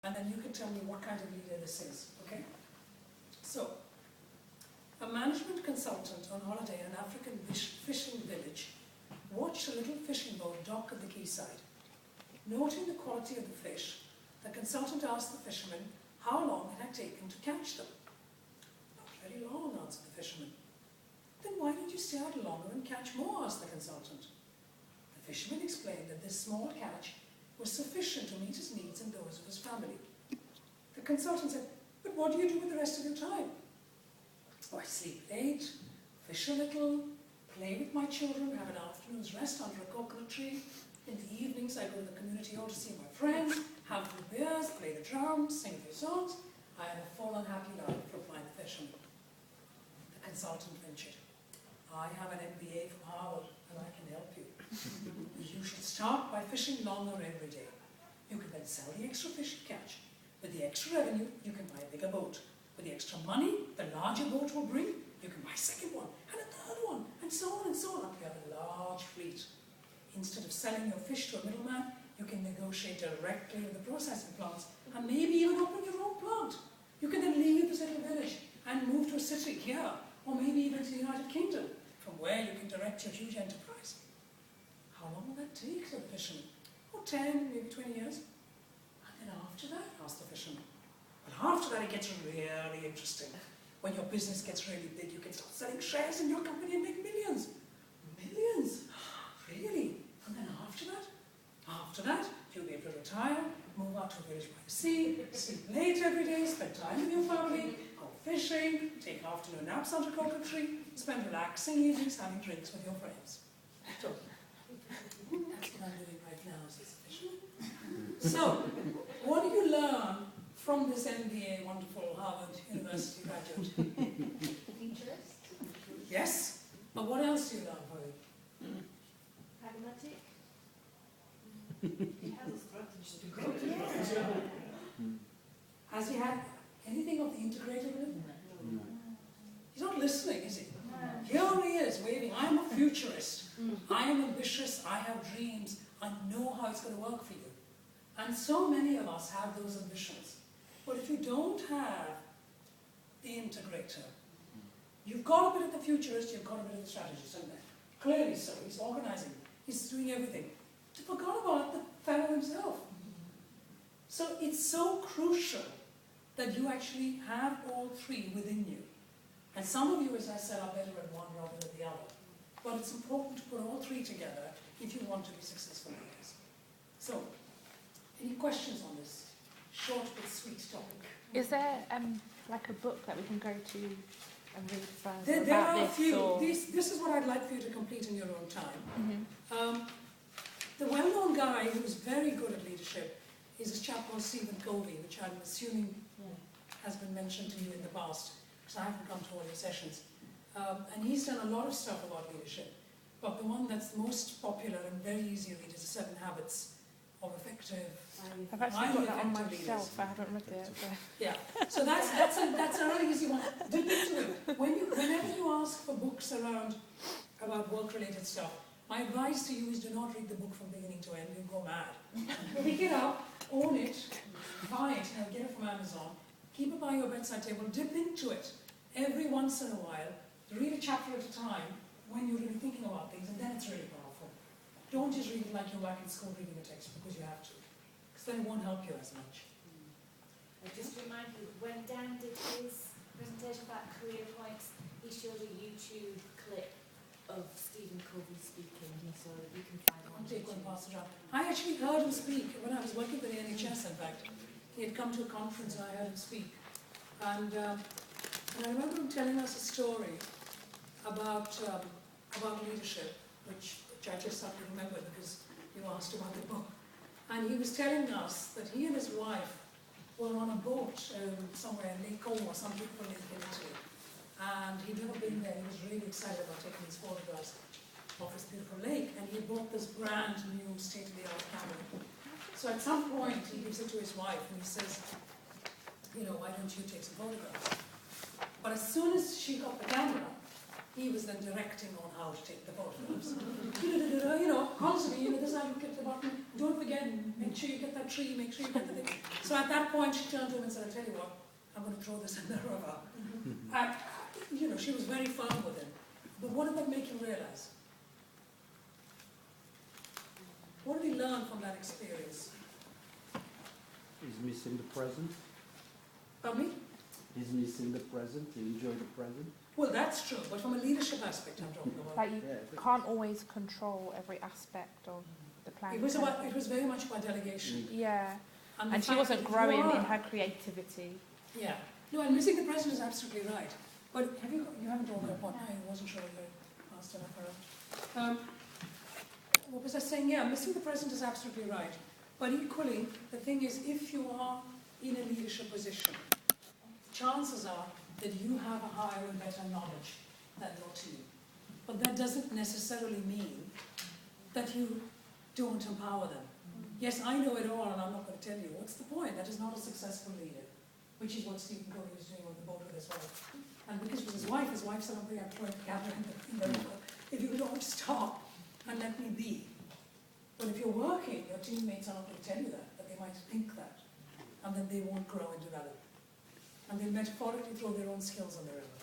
and then you can tell me what kind of leader this is, okay? So, a management consultant on holiday in an African fishing village watched a little fishing boat dock at the quayside. Noting the quality of the fish, the consultant asked the fisherman how long it had taken to catch them. Not very long, answered the fisherman. Then why didn't you stay out longer and catch more, asked the consultant. The fisherman explained that this small catch was sufficient to meet his needs and those of his family. The consultant said, but what do you do with the rest of your time? Oh, I sleep late, fish a little, play with my children, have an afternoon's rest under a coconut tree. In the evenings, I go to the community hall to see my friends, have a few beers, play the drums, sing a few songs. I have a full and happy life, replied the fisherman. The consultant ventured. I have an MBA from Harvard, and I can help you. You should start by fishing longer every day. You can then sell the extra fish you catch. With the extra revenue, you can buy a bigger boat. With the extra money the larger boat will bring, you can buy a second one, and a third one, and so on and so on. You have a large fleet. Instead of selling your fish to a middleman, you can negotiate directly with the processing plants, and maybe even open your own plant. You can then leave this little village and move to a city here, or maybe even to the United Kingdom, from where you can direct your huge enterprise. How long will that take, said the fisherman? Oh, 10, maybe 20 years. And then after that, asked the fisherman. Well, after that it gets really interesting. When your business gets really big, you can start selling shares in your company and make millions. Millions? Really? And then after that? After that, you'll be able to retire, move out to a village by the sea, sleep late every day, spend time with your family, go fishing, take afternoon naps under a coconut tree, spend relaxing evenings having drinks with your friends. So, that's what I'm doing right now, says the fisherman. So, what do you learn from this MBA, wonderful Harvard University graduate? Interest. Yes, but what else do you learn from it? Pragmatic. He has a strategy. Has he had anything of the integrated with him? No. He's not listening, is he? Here he is, waving, I'm a futurist. I am ambitious, I have dreams, I know how it's going to work for you. And so many of us have those ambitions. But if you don't have the integrator, you've got a bit of the futurist, you've got a bit of the strategist, and clearly so. He's organizing, he's doing everything. He forgot about the fellow himself. So it's so crucial that you actually have all three within you. And some of you, as I said, are better at one rather than the other. But it's important to put all three together if you want to be successful leaders. So, any questions on this short but sweet topic? Is there like a book that we can go to and read further There about are a this? few. Or... This is what I'd like for you to complete in your own time. The well-known guy who's very good at leadership is this chap called Stephen Covey, which I'm assuming has been mentioned to you in the past, because I haven't come to all your sessions. And he's done a lot of stuff about leadership, but the one that's most popular and very easy to read is The 7 Habits of Effective. I've actually got that on my leaders. shelf. I haven't read it. But... Yeah, so that's a really easy one. Dip into it. Whenever you ask for books about work-related stuff, my advice to you is do not read the book from beginning to end. You'll go mad. Pick it up, own it, buy it, get it from Amazon, keep it by your bedside table, dip into it every once in a while, read a chapter at a time when you're really thinking about things, and then it's really powerful. Don't just read it like you're back in school reading a text, because you have to. Because then it won't help you as much. I just remind you, when Dan did his presentation about career points, he showed a YouTube clip of Stephen Covey speaking, so you can find one. I'll take one pass around. I actually heard him speak when I was working for the NHS, in fact. He had come to a conference and I heard him speak. And I remember him telling us a story about leadership, which I just suddenly remembered because you asked about the book. And he was telling us that he and his wife were on a boat somewhere in Lake Como or some beautiful lake in Italy. And he'd never been there. He was really excited about taking these photographs of this beautiful lake. And he bought this brand new state-of-the-art camera. So at some point, he gives it to his wife and he says, why don't you take some photographs? But as soon as she got the camera, he was then directing on how to take the photographs. Constantly, this is how you click the button, don't forget, make sure you get that tree, make sure you get the thing. So at that point, she turned to him and said, I'll tell you what, I'm going to throw this in the river. She was very firm with him. But what did that make him realize? What did he learn from that experience? He's missing the present. Pardon me? He's missing the present. He enjoy the present. Well, that's true, but from a leadership aspect, I'm talking about. Like you Yeah. can't always control every aspect of the plan. It was very much about delegation. Yeah, the and she fact wasn't that growing you are- in her creativity. Yeah. No, and missing the present is absolutely right. But you haven't told me a point. I wasn't sure you asked enough. What was I saying? Yeah, missing the present is absolutely right. But equally, the thing is, if you are in a leadership position, chances are that you have a higher and better knowledge than your team. But that doesn't necessarily mean that you don't empower them. Yes, I know it all and I'm not going to tell you. What's the point? That is not a successful leader, which is what Stephen Covey was doing on the boat with his wife. And because it was his wife said, I'm throwing the camera in the river. If you don't stop and let me be. But if you're working, your teammates are not going to tell you that, but they might think that. And then they won't grow and develop. And they metaphorically throw their own skills on the river.